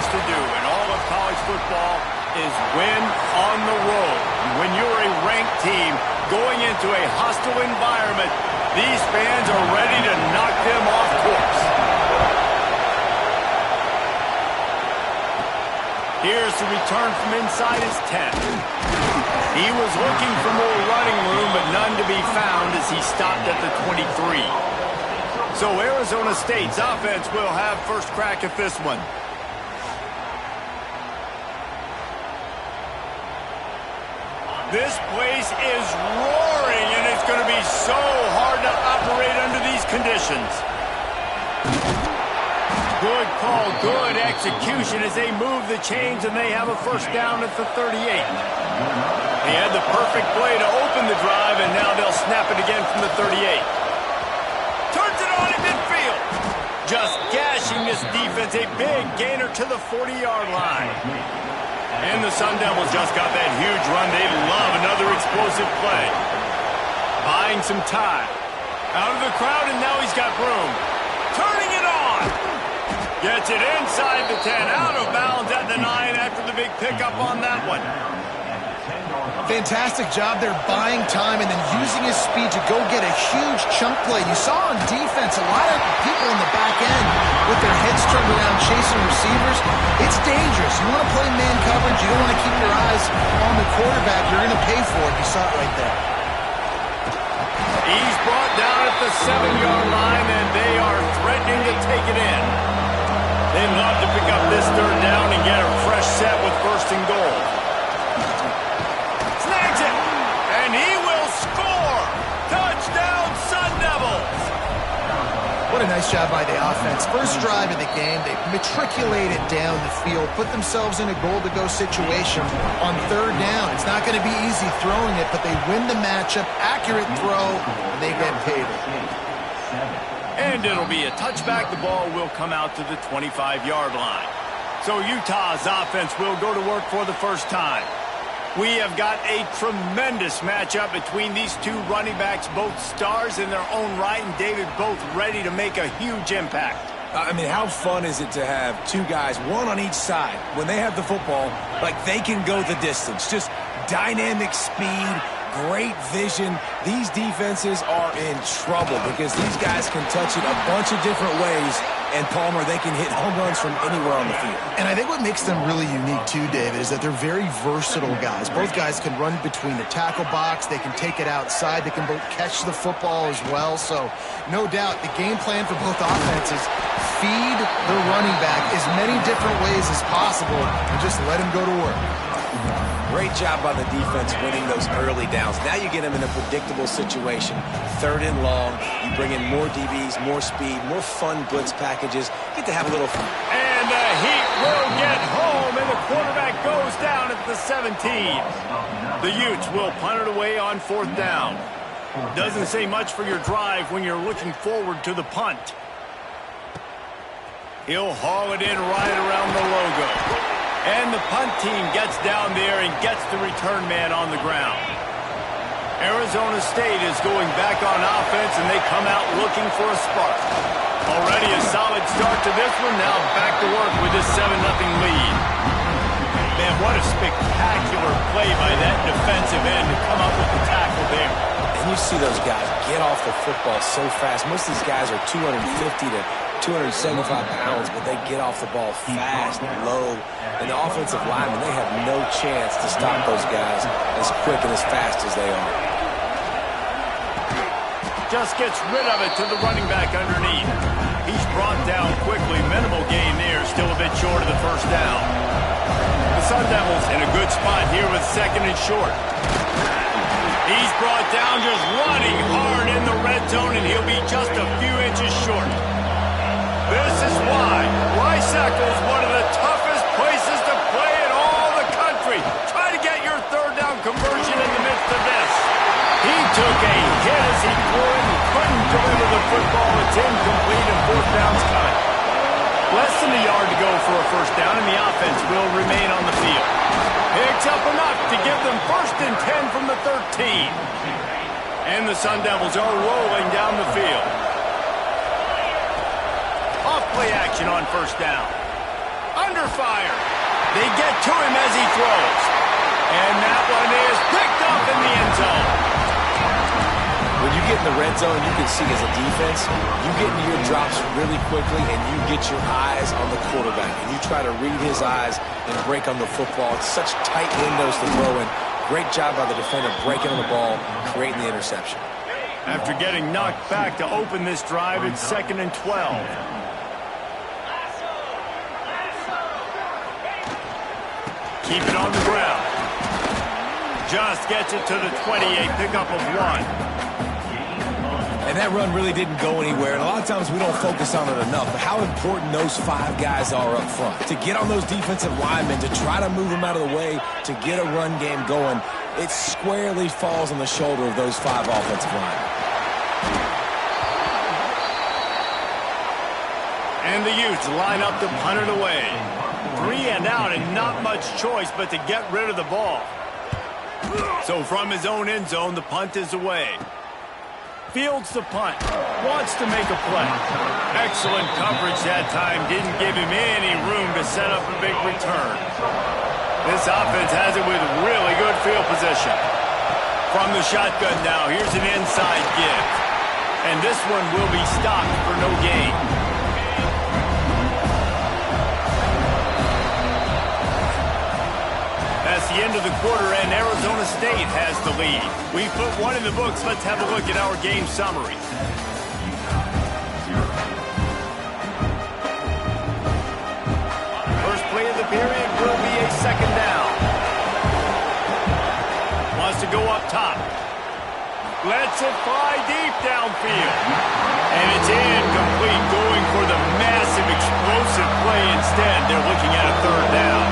things to do in all of college football is win on the road. When you're a ranked team going into a hostile environment, these fans are ready to knock them off course. Here's the return from inside his 10. He was looking for more running room, but none to be found as he stopped at the 23. So Arizona State's offense will have first crack at this one. This place is roaring, and it's going to be so hard to operate under these conditions. Good call, good execution as they move the chains, and they have a first down at the 38. He had the perfect play to open the drive, and now they'll snap it again from the 38. Turns it on in midfield. Just gashing this defense, a big gainer to the 40-yard line. And the Sun Devils just got that huge run. They love another explosive play. Buying some time. Out of the crowd, and now he's got room. Turning it on. Gets it inside the 10. Out of bounds at the 9 after the big pickup on that one. Fantastic job there buying time and then using his speed to go get a huge chunk play. You saw on defense a lot of people in the back end with their heads turned around chasing receivers. It's dangerous. You want to play man coverage. You don't want to keep your eyes on the quarterback. You're going to pay for it. You saw it right there. He's brought down at the 7-yard line, and they are threatening to take it in. They'd love to pick up this third down and get a fresh set with first and goal. And he will score! Touchdown, Sun Devils! What a nice job by the offense. First drive of the game, they matriculated down the field, put themselves in a goal-to-go situation on third down. It's not going to be easy throwing it, but they win the matchup, accurate throw, and they get paid. And it'll be a touchback. The ball will come out to the 25-yard line. So Utah's offense will go to work for the first time. We have got a tremendous matchup between these two running backs, both stars in their own right, and David, both ready to make a huge impact. I mean, how fun is it to have two guys, one on each side, when they have the football, like they can go the distance. Just dynamic speed, great vision. These defenses are in trouble because these guys can touch it a bunch of different ways. And, Palmer, they can hit home runs from anywhere on the field. And I think what makes them really unique, too, David, is that they're very versatile guys. Both guys can run between the tackle box. They can take it outside. They can both catch the football as well. So, no doubt, the game plan for both offenses, feed the running back as many different ways as possible and just let him go to work. Great job by the defense winning those early downs. Now you get them in a predictable situation. Third and long. You bring in more DBs, more speed, more fun blitz packages. Get to have a little fun. And the Heat will get home, and the quarterback goes down at the 17. The Utes will punt it away on fourth down. Doesn't say much for your drive when you're looking forward to the punt. He'll haul it in right around the logo. And the punt team gets down there and gets the return man on the ground. Arizona State is going back on offense, and they come out looking for a spark. Already a solid start to this one. Now back to work with this 7-0 lead. Man, what a spectacular play by that defensive end to come up with the tackle there. And you see those guys get off the football so fast. Most of these guys are 250 to 275 pounds, but they get off the ball fast, low, and the offensive linemen, they have no chance to stop those guys as quick and as fast as they are. Just gets rid of it to the running back underneath. He's brought down quickly. Minimal gain there, still a bit short of the first down. The Sun Devils in a good spot here with second and short. He's brought down just running hard in the red zone, and he'll be just a few inches short. This is why Lysacle is one of the toughest places to play in all the country. Try to get your third down conversion in the midst of this. He took a hit as he threw it and couldn't deliver the football. It's incomplete and fourth down's coming. Less than a yard to go for a first down, and the offense will remain on the field. Picks up enough to give them first and 10 from the 13. And the Sun Devils are rolling down the field. Off play action on first down. Under fire. They get to him as he throws. And that one is picked up in the end zone. When you get in the red zone, you can see as a defense, you get into your drops really quickly and you get your eyes on the quarterback. And you try to read his eyes and break on the football. It's such tight windows to throw in. Great job by the defender breaking on the ball, creating the interception. After getting knocked back to open this drive, it's 2nd and 12. Keep it on the ground. Just gets it to the 28, pickup of 1. And that run really didn't go anywhere. And a lot of times we don't focus on it enough. But how important those 5 guys are up front. To get on those defensive linemen, to try to move them out of the way, to get a run game going, it squarely falls on the shoulder of those 5 offensive linemen. And the Utes line up to punt it away. 3 and out and not much choice but to get rid of the ball. So from his own end zone, the punt is away. Fields the punt. Wants to make a play. Excellent coverage that time. Didn't give him any room to set up a big return. This offense has it with really good field position. From the shotgun now, here's an inside give. And this one will be stopped for no gain. That's the end of the quarter, and Arizona State has the lead. We put 1 in the books. Let's have a look at our game summary. First play of the period will be a 2nd down. Wants to go up top. Lets it fly deep downfield. And it's incomplete, going for the massive explosive play instead. They're looking at a 3rd down.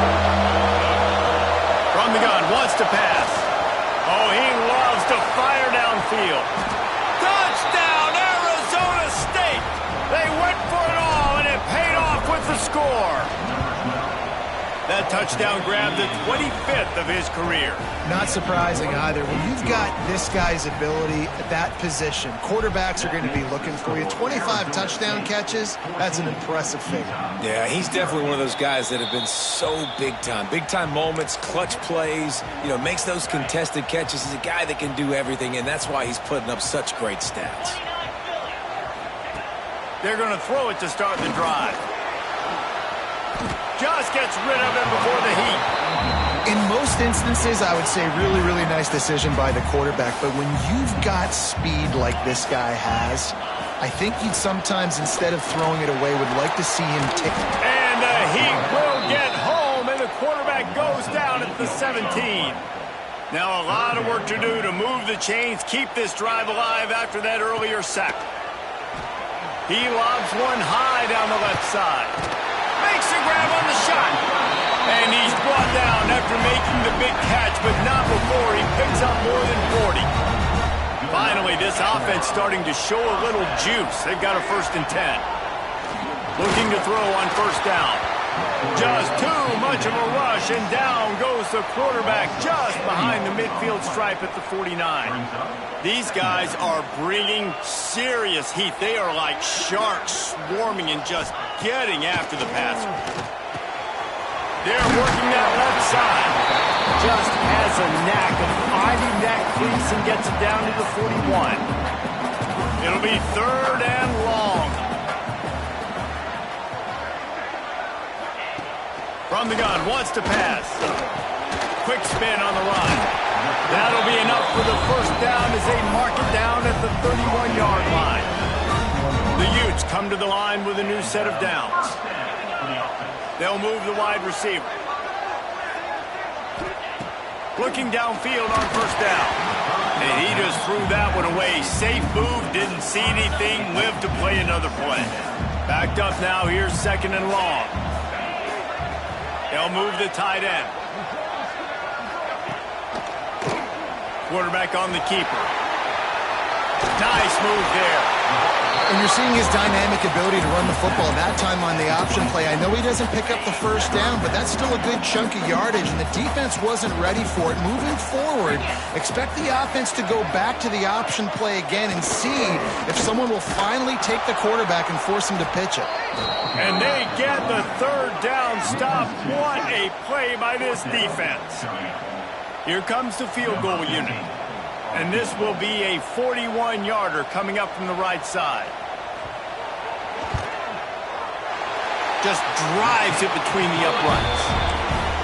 From the gun, wants to pass. Oh, he loves to fire downfield. Touchdown, Arizona State! They went for it all, and it paid off with the score. That touchdown grabbed the 25th of his career. Not surprising either. When you've got this guy's ability at that position, quarterbacks are going to be looking for you. 25 touchdown catches, that's an impressive figure. Yeah, he's definitely one of those guys that have been so big time. Big time moments, clutch plays, makes those contested catches. He's a guy that can do everything, and that's why he's putting up such great stats. They're going to throw it to start the drive. Just gets rid of it before the heat. In most instances, I would say really, really nice decision by the quarterback. But when you've got speed like this guy has, I think you'd sometimes, instead of throwing it away, would like to see him take it. And the heat will get home, and the quarterback goes down at the 17. Now a lot of work to do to move the chains, keep this drive alive after that earlier sack. He lobs one high down the left side. Makes a grab on the shot. And he's brought down after making the big catch, but not before he picks up more than 40. Finally, this offense starting to show a little juice. They've got a 1st and 10. Looking to throw on 1st down. Just too much of a rush, and down goes the quarterback just behind the midfield stripe at the 49. These guys are bringing serious heat. They are like sharks swarming and just getting after the passer. They're working that left side. Just has a knack of finding that crease and gets it down to the 41. It'll be 3rd and long. From the gun, wants to pass. Quick spin on the run. That'll be enough for the 1st down as they mark it down at the 31-yard line. The Utes come to the line with a new set of downs. They'll move the wide receiver. Looking downfield on 1st down. And he just threw that one away. Safe move, didn't see anything, lived to play another play. Backed up now, here's 2nd and long. They'll move the tight end. Quarterback on the keeper. Nice move there. And you're seeing his dynamic ability to run the football. That time on the option play, I know he doesn't pick up the first down, but that's still a good chunk of yardage, and the defense wasn't ready for it. Moving forward, expect the offense to go back to the option play again and see if someone will finally take the quarterback and force him to pitch it. And they get the third down stop. What a play by this defense. Here comes the field goal unit. And this will be a 41-yarder coming up from the right side. Just drives it between the uprights.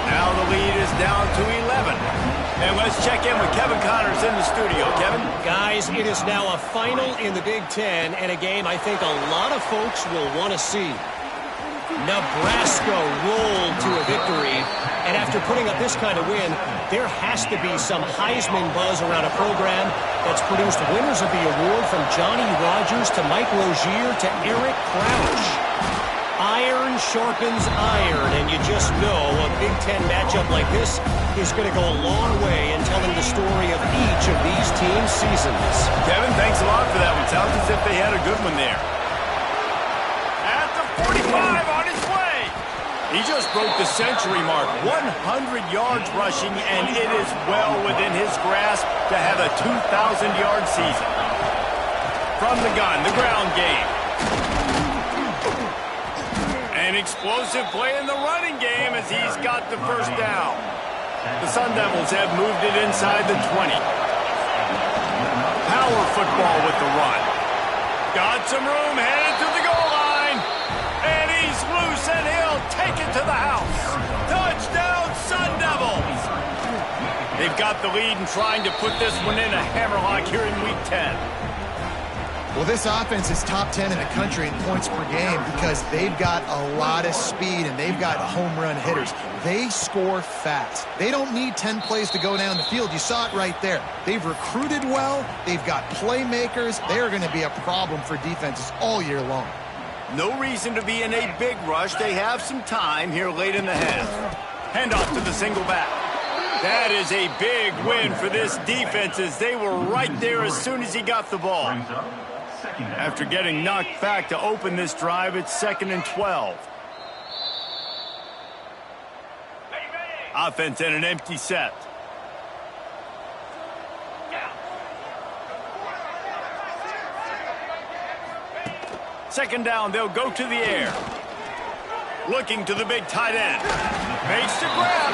Now the lead is down to 11. And let's check in with Kevin Connors in the studio. Kevin? Guys, it is now a final in the Big Ten and a game I think a lot of folks will want to see. Nebraska rolled to a victory, and after putting up this kind of win, there has to be some Heisman buzz around a program that's produced winners of the award from Johnny Rodgers to Mike Rozier to Eric Crouch. Iron sharpens iron, and you just know a Big Ten matchup like this is going to go a long way in telling the story of each of these teams' seasons. Kevin, thanks a lot for that one. Sounds as if they had a good one there. At the 45 on his way. He just broke the century mark. 100 yards rushing, and it is well within his grasp to have a 2,000-yard season. From the gun, the ground game. An explosive play in the running game as he's got the first down. The Sun Devils have moved it inside the 20. Power football with the run. Got some room, headed to the goal line. And he's loose, and he'll take it to the house. Touchdown, Sun Devils. They've got the lead and trying to put this one in a hammerlock here in Week 10. Well, this offense is top 10 in the country in points per game because they've got a lot of speed and they've got home run hitters. They score fast. They don't need 10 plays to go down the field. You saw it right there. They've recruited well. They've got playmakers. They're going to be a problem for defenses all year long. No reason to be in a big rush. They have some time here late in the half. Handoff to the single back. That is a big win for this defense as they were right there as soon as he got the ball. After getting knocked back to open this drive, it's 2nd and 12. Offense in an empty set. Second down, they'll go to the air. Looking to the big tight end. Makes the grab.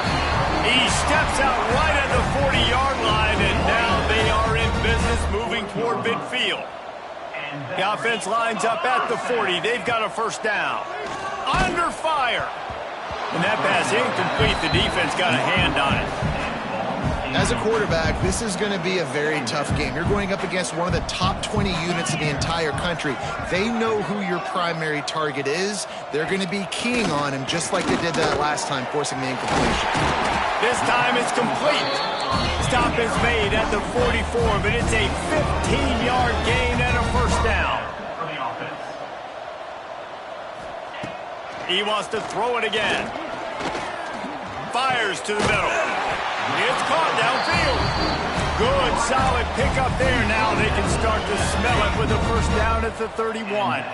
He steps out right at the 40-yard line, and now they are in business moving toward midfield. The offense lines up at the 40. They've got a first down. Under fire. And that pass incomplete. The defense got a hand on it. As a quarterback, this is going to be a very tough game. You're going up against one of the top 20 units in the entire country. They know who your primary target is. They're going to be keying on him just like they did that last time, forcing the incompletion. This time it's complete. Stop is made at the 44, but it's a 15-yard gain and a first down. He wants to throw it again. Fires to the middle. It's caught downfield. Good, solid pickup there. Now they can start to smell it with a first down at the 31.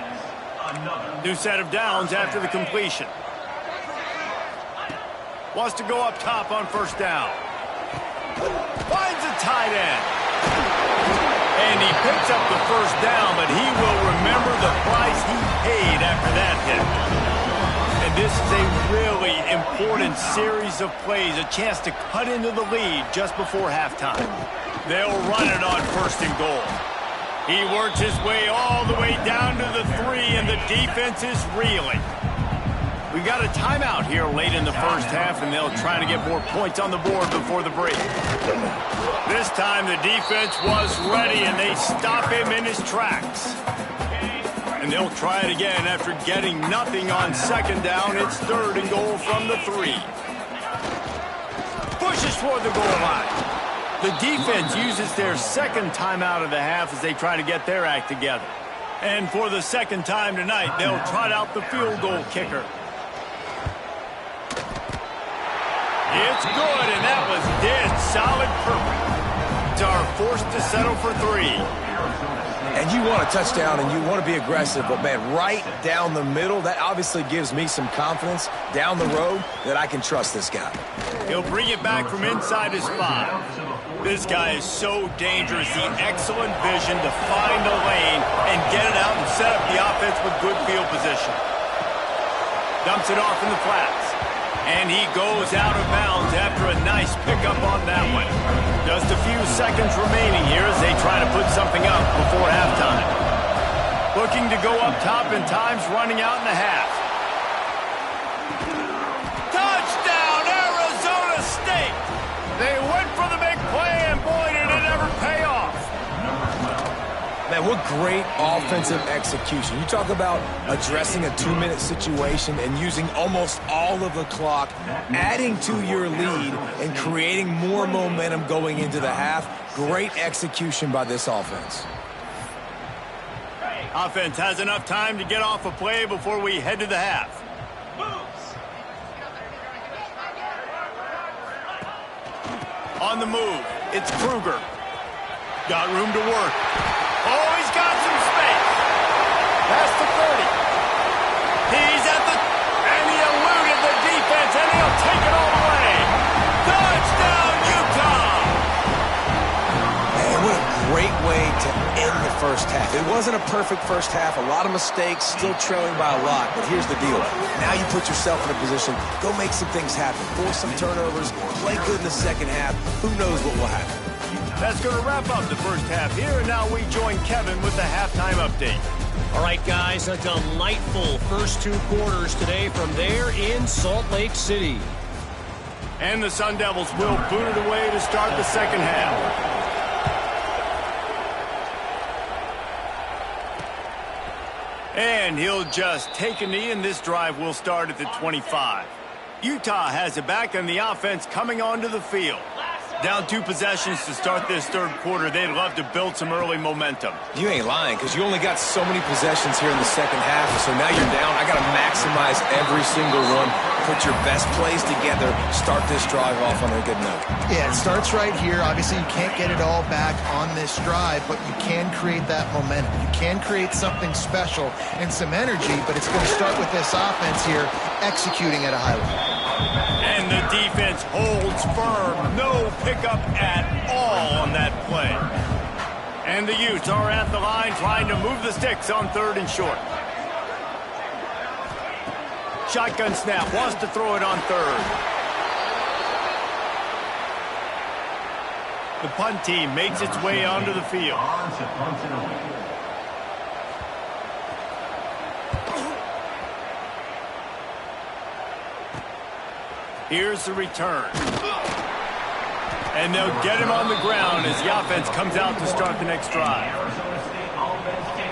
New set of downs after the completion. Wants to go up top on first down. Finds a tight end. And he picks up the first down, but he will remember the price he paid after that hit. And this is a really important series of plays, a chance to cut into the lead just before halftime. They'll run it on first and goal. He works his way all the way down to the 3, and the defense is reeling. We've got a timeout here late in the first half, and they'll try to get more points on the board before the break. This time the defense was ready, and they stop him in his tracks. And they'll try it again after getting nothing on second down. It's 3rd and goal from the 3. Pushes toward the goal line. The defense uses their second timeout of the half as they try to get their act together. And for the second time tonight, they'll trot out the field goal kicker. It's good, and that was dead solid perfect. It's our forced to settle for 3. And you want a touchdown and you want to be aggressive, but, man, right down the middle, that obviously gives me some confidence down the road that I can trust this guy. He'll bring it back from inside his 5. This guy is so dangerous. The excellent vision to find a lane and get it out and set up the offense with good field position. Dumps it off in the flats. And he goes out of bounds after a nice pickup on that one. Just a few seconds remaining here as they try to put something up before halftime. Looking to go up top, and time's running out in the half. Touchdown, Arizona State! They went for the big play, and boy, did it ever pay off. Man, what great offensive execution. You talk about addressing a 2-minute situation and using almost all of the clock, adding to your lead and creating more momentum going into the half. Great execution by this offense. Offense has enough time to get off a play before we head to the half. On the move, it's Kruger. Got room to work. Oh, he's got some space. Pass to 30. He's at the... And he eluded the defense, and he'll take it all the way. Touchdown, Utah! Man, what a great way to end the first half. It wasn't a perfect first half. A lot of mistakes, still trailing by a lot. But here's the deal. Now you put yourself in a position, go make some things happen. Force some turnovers, play good in the second half. Who knows what will happen? That's going to wrap up the first half here, and now we join Kevin with the halftime update. All right, guys, a delightful first 2 quarters today from there in Salt Lake City. And the Sun Devils will boot it away to start the second half. And he'll just take a knee, and this drive will start at the 25. Utah has it back, and the offense coming onto the field. Down 2 possessions to start this third quarter. They'd love to build some early momentum. You ain't lying, because you only got so many possessions here in the second half, so now you're down. I got to maximize every single one. Put your best plays together. Start this drive off on a good note. Yeah, it starts right here. Obviously, you can't get it all back on this drive, but you can create that momentum. You can create something special and some energy, but it's going to start with this offense here executing at a high level. And the defense holds firm. No pickup at all on that play. And the Utes are at the line trying to move the sticks on 3rd and short. Shotgun snap. Wants to throw it on 3rd. The punt team makes its way onto the field. Here's the return. And they'll get him on the ground as the offense comes out to start the next drive.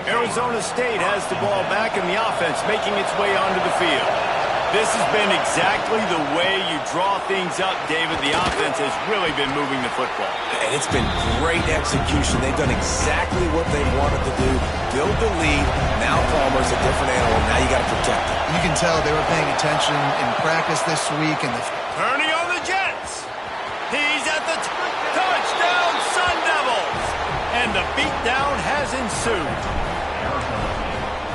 Arizona State has the ball back, and the offense making its way onto the field. This has been exactly the way you draw things up, David. The offense has really been moving the football. And it's been great execution. They've done exactly what they wanted to do. Build the lead. Now Palmer's a different animal. Now you got to protect it. You can tell they were paying attention in practice this week. And turning on the Jets. He's at the touchdown, Sun Devils. And the beatdown has ensued.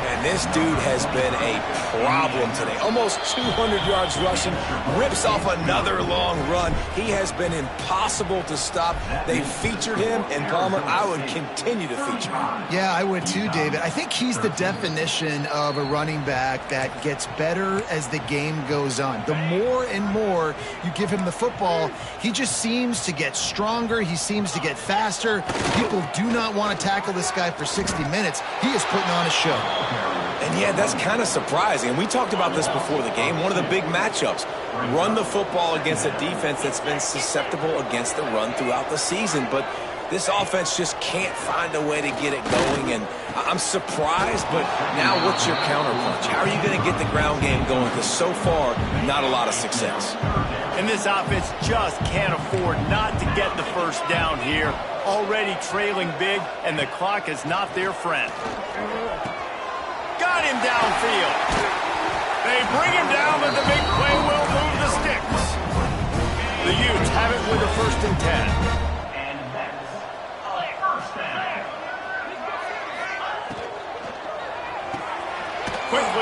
And this dude has been a problem today. Almost 200 yards rushing. Rips off another long run. He has been impossible to stop. They featured him, and Palmer, I would continue to feature him. Yeah, I would too, David. I think he's the definition of a running back that gets better as the game goes on. The more and more you give him the football, he just seems to get stronger. He seems to get faster. People do not want to tackle this guy for 60 minutes. He is putting on a show. And yeah, that's kind of surprising. And we talked about this before the game. One of the big matchups. Run the football against a defense that's been susceptible against the run throughout the season. But this offense just can't find a way to get it going. And I'm surprised, but now what's your counterpunch? How are you going to get the ground game going? Because so far, not a lot of success. And this offense just can't afford not to get the first down here. Already trailing big, and the clock is not their friend. Got him downfield. They bring him down, but the big play will move the sticks. The Utes have it with a 1st and 10.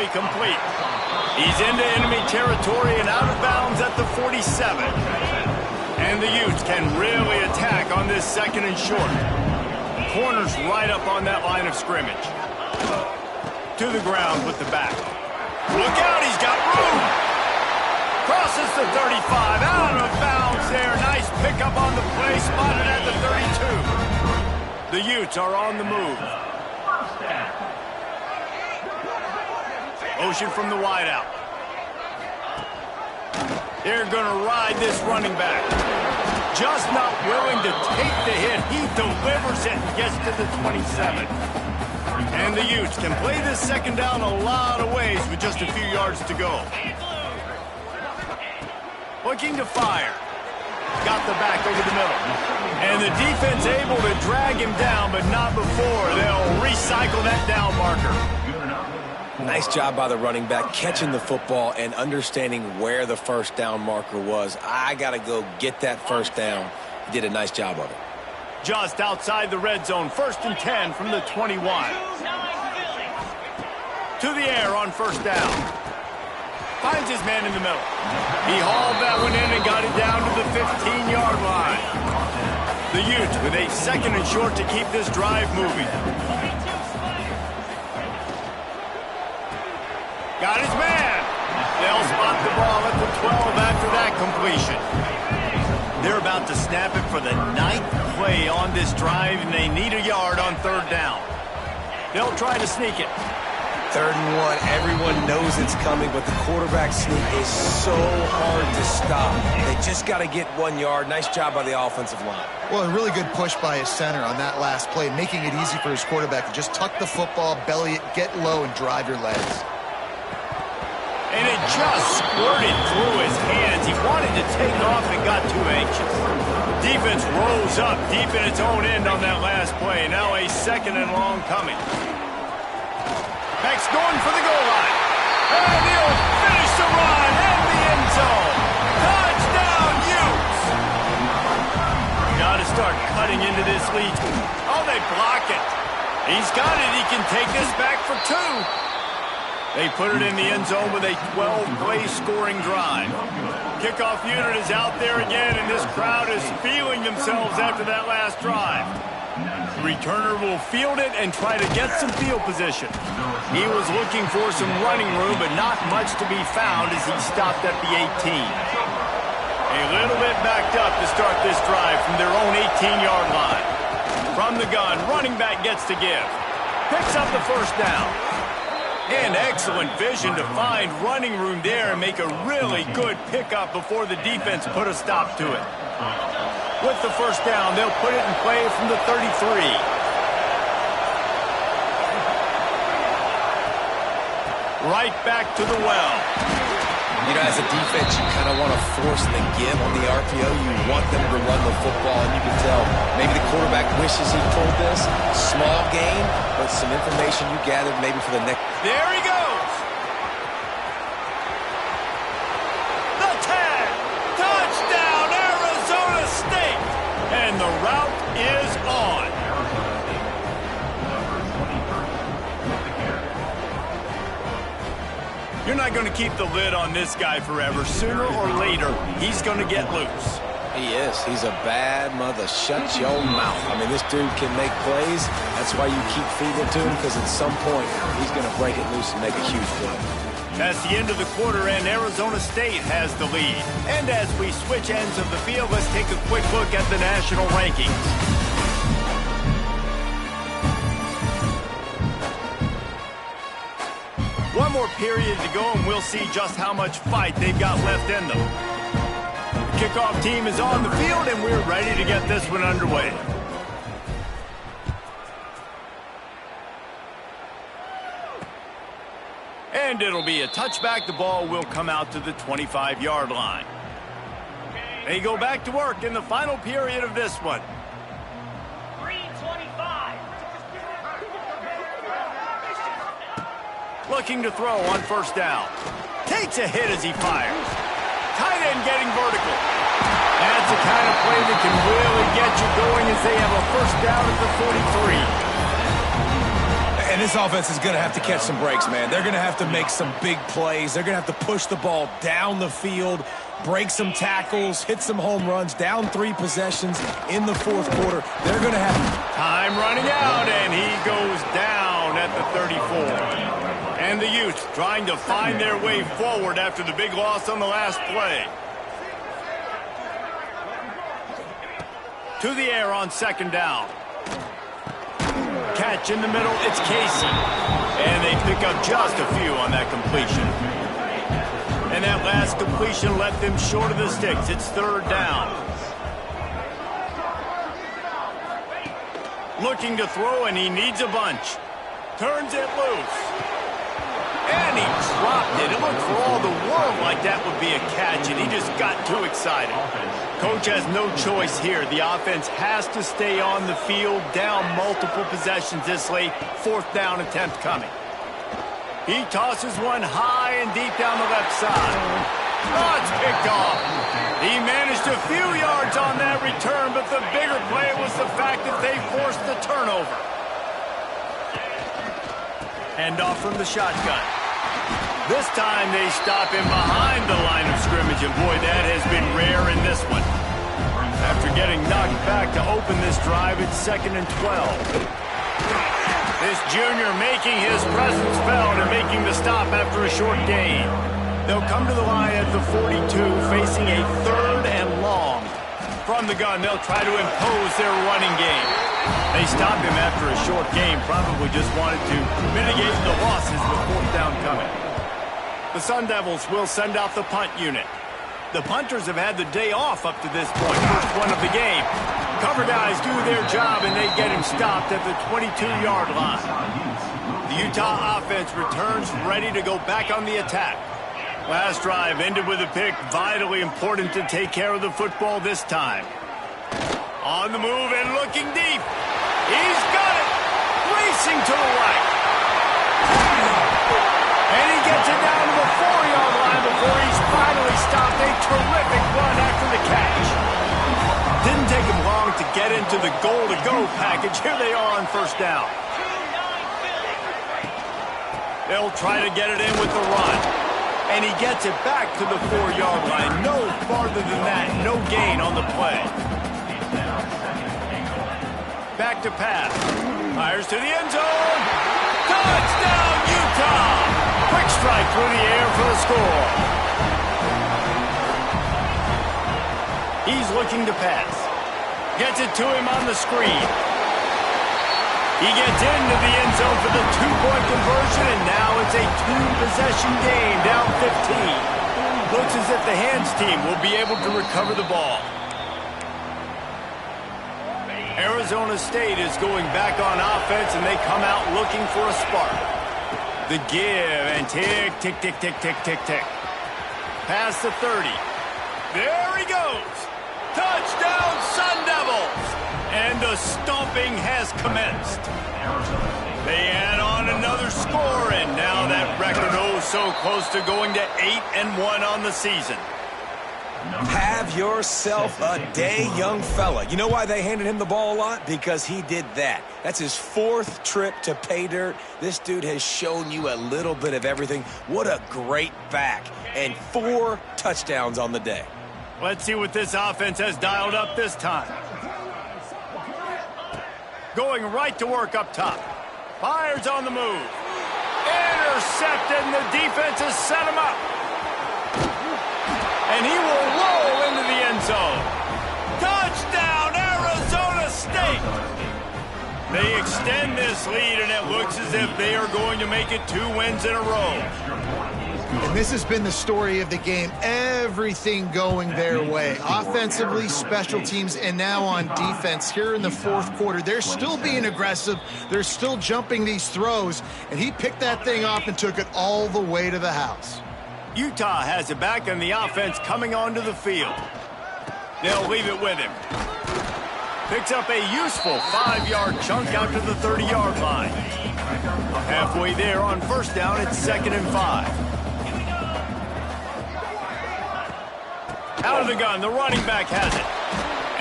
nearly complete. He's into enemy territory and out of bounds at the 47. And the Utes can really attack on this second and short. Corner's right up on that line of scrimmage. To the ground with the back. Look out, he's got room. Crosses the 35, out of bounds there. Nice pickup on the play, spotted at the 32. The Utes are on the move. Motion from the wideout. They're going to ride this running back. Just not willing to take the hit. He delivers it and gets to the 27. And the Utes can play this second down a lot of ways with just a few yards to go. Looking to fire. Got the back over the middle. And the defense able to drag him down, but not before. They'll recycle that down marker. Nice job by the running back catching the football and understanding where the first down marker was. I got to go get that first down. He did a nice job of it. Just outside the red zone, 1st and 10 from the 21. To the air on first down. Finds his man in the middle. He hauled that one in and got it down to the 15-yard line. The Utes with a second and short to keep this drive moving. Got his man. They'll spot the ball at the 12 after that completion. They're about to snap it for the 9th play on this drive, and they need a yard on third down. They'll try to sneak it. 3rd and 1, everyone knows it's coming, but the quarterback sneak is so hard to stop. They just got to get 1 yard. Nice job by the offensive line. Well, a really good push by his center on that last play, making it easy for his quarterback to just tuck the football, belly it, get low, and drive your legs. And it just squirted through his hands. He wanted to take off and got too anxious. Defense rose up deep in its own end on that last play. Now a 2nd and long coming. Beck's going for the goal line. And he'll finish the run in the end zone. Touchdown, Utes! Got to start cutting into this lead. Oh, they block it. He's got it. He can take this back for 2. They put it in the end zone with a 12-play scoring drive. Kickoff unit is out there again, and this crowd is feeling themselves after that last drive. The returner will field it and try to get some field position. He was looking for some running room, but not much to be found as he stopped at the 18. A little bit backed up to start this drive from their own 18-yard line. From the gun, running back gets to give. Picks up the first down. And excellent vision to find running room there and make a really good pickup before the defense put a stop to it. With the first down, they'll put it in play from the 33. Right back to the well. You know, as a defense, you kind of want to force the give on the RPO. You want them to run the football, and you can tell maybe the quarterback wishes he pulled this. Small gain, but some information you gathered maybe for the next. There he goes. The tag. Touchdown, Arizona State. And the route is on. You're not going to keep the lid on this guy forever. Sooner or later, he's going to get loose. He is. He's a bad mother. Shut your mouth. I mean, this dude can make plays. That's why you keep feeding it to him, because at some point, he's going to break it loose and make a huge play. That's the end of the quarter, and Arizona State has the lead. And as we switch ends of the field, let's take a quick look at the national rankings. One more period to go, and we'll see just how much fight they've got left in them. The kickoff team is on the field, and we're ready to get this one underway. And it'll be a touchback. The ball will come out to the 25-yard line. They go back to work in the final period of this one. Looking to throw on first down. Takes a hit as he fires. Tight end getting vertical. That's the kind of play that can really get you going as they have a first down at the 43. And this offense is going to have to catch some breaks, man. They're going to have to make some big plays. They're going to have to push the ball down the field, break some tackles, hit some home runs, down 3 possessions in the fourth quarter. They're going to have time running out, and he goes down at the 34. And the Utes trying to find their way forward after the big loss on the last play. To the air on second down. Catch in the middle, it's Casey. And they pick up just a few on that completion. And that last completion left them short of the sticks. It's third down. Looking to throw, and he needs a bunch. Turns it loose. And he dropped it. It looked for all the world like that would be a catch, and he just got too excited. Coach has no choice here. The offense has to stay on the field, down multiple possessions this late. Fourth down attempt coming. He tosses one high and deep down the left side. Oh, it's picked off. He managed a few yards on that return, but the bigger play was the fact that they forced the turnover. Hand off from the shotgun. This time they stop him behind the line of scrimmage, and boy, that has been rare in this one. After getting knocked back to open this drive, it's 2nd and 12. This junior making his presence felt and making the stop after a short gain. They'll come to the line at the 42, facing a 3rd and long. From the gun, they'll try to impose their running game. They stop him after a short game, probably just wanted to mitigate the losses with fourth down coming. The Sun Devils will send out the punt unit. The punters have had the day off up to this point, first one of the game. Cover guys do their job, and they get him stopped at the 22-yard line. The Utah offense returns ready to go back on the attack. Last drive ended with a pick, vitally important to take care of the football this time. On the move and looking deep. He's got it. Racing to the right. And he gets it down to the 4-yard line before he's finally stopped. A terrific run after the catch. Didn't take him long to get into the goal-to-go package. Here they are on first down. They'll try to get it in with the run. And he gets it back to the 4-yard line. No farther than that. No gain on the play. Back to pass. Fires to the end zone. Touchdown, Utah! Quick strike through the air for the score. He's looking to pass. Gets it to him on the screen. He gets into the end zone for the 2-point conversion, and now it's a 2-possession game, down 15. Looks as if the hands team will be able to recover the ball. Arizona State is going back on offense, and they come out looking for a spark. The give, and tick, tick, tick, tick, tick, tick, tick. Past the 30. There he goes. Touchdown, Sun Devils. And the stomping has commenced. They add on another score, and now that record so close to going to 8-1 on the season. Have yourself a day, young fella. You know why they handed him the ball a lot? Because he did that. That's his 4th trip to pay dirt. This dude has shown you a little bit of everything. What a great back. And 4 touchdowns on the day. Let's see what this offense has dialed up this time. Going right to work up top. Fires on the move. Intercepted, and the defense has set him up. And he will roll into the end zone. Touchdown, Arizona State! They extend this lead, and it looks as if they are going to make it 2 wins in a row. And this has been the story of the game. Everything going their way. Offensively, special teams, and now on defense here in the fourth quarter. They're still being aggressive. They're still jumping these throws. And he picked that thing off and took it all the way to the house. Utah has it back, and the offense coming onto the field. They'll leave it with him. Picks up a useful 5-yard chunk out to the 30-yard line. Halfway there on first down, it's 2nd and 5. Out of the gun, the running back has it.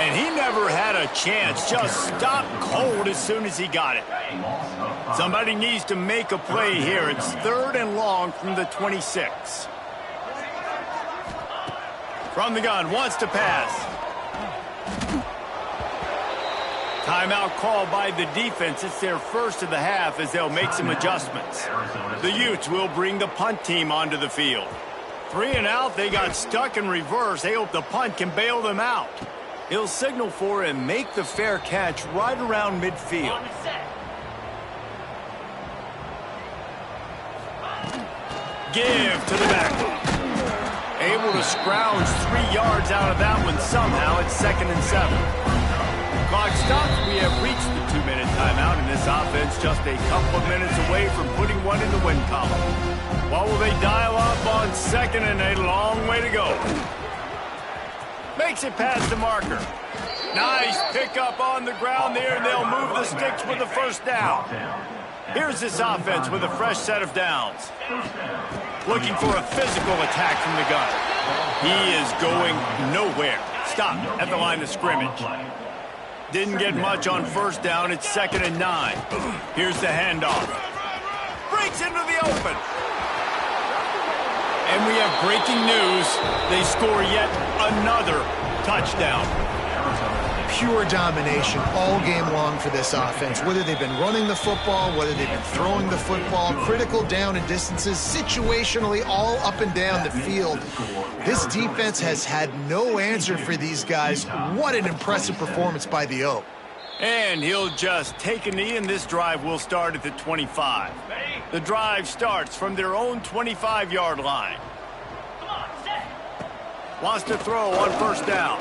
And he never had a chance. Just stopped cold as soon as he got it. Somebody needs to make a play here. It's 3rd and long from the 26. From the gun, wants to pass. Timeout called by the defense. It's their first of the half as they'll make some adjustments. The Utes will bring the punt team onto the field. 3 and out, they got stuck in reverse. They hope the punt can bail them out. He'll signal for and make the fair catch right around midfield. Give to the back. Able to scrounge 3 yards out of that one somehow. It's 2nd and 7. Clock stops. We have reached the 2-minute timeout, and this offense just a couple of minutes away from putting one in the win column. What will they dial up on 2nd and a long way to go? Makes it past the marker. Nice pickup on the ground there, and they'll move the sticks with the first down. Here's this offense with a fresh set of downs. Looking for a physical attack from the gun. He is going nowhere. Stop at the line of scrimmage. Didn't get much on first down. It's 2nd and 9. Here's the handoff. Breaks into the open. And we have breaking news. They score yet another touchdown. Pure domination all game long for this offense. Whether they've been running the football, whether they've been throwing the football, critical down and distances, situationally all up and down the field. This defense has had no answer for these guys. What an impressive performance by the O. And he'll just take a knee, and this drive will start at the 25. The drive starts from their own 25-yard line. Wants to throw on first down.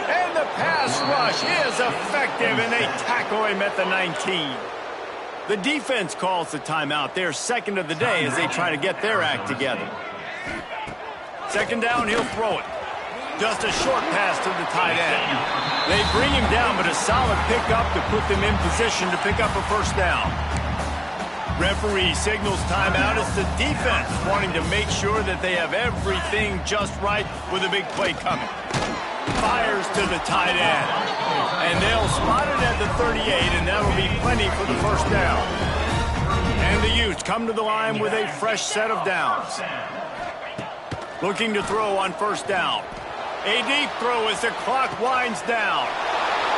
And the pass rush is effective, and they tackle him at the 19. The defense calls the timeout. They're 2nd of the day as they try to get their act together. 2nd down, he'll throw it. Just a short pass to the tight end. They bring him down, but a solid pickup to put them in position to pick up a first down. Referee signals timeout. It's the defense wanting to make sure that they have everything just right with a big play coming. Fires to the tight end. And they'll spot it at the 38, and that'll be plenty for the first down. And the Utes come to the line with a fresh set of downs. Looking to throw on first down. A deep throw as the clock winds down.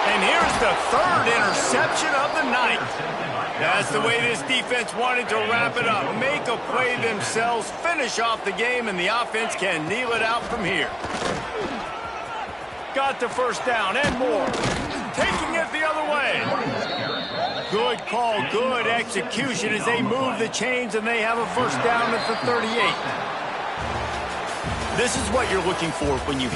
And here's the 3rd interception of the night. That's the way this defense wanted to wrap it up. Make a play themselves, finish off the game, and the offense can kneel it out from here. Got the first down and more. Taking it the other way. Good call, good execution as they move the chains, and they have a first down at the 38. This is what you're looking for when you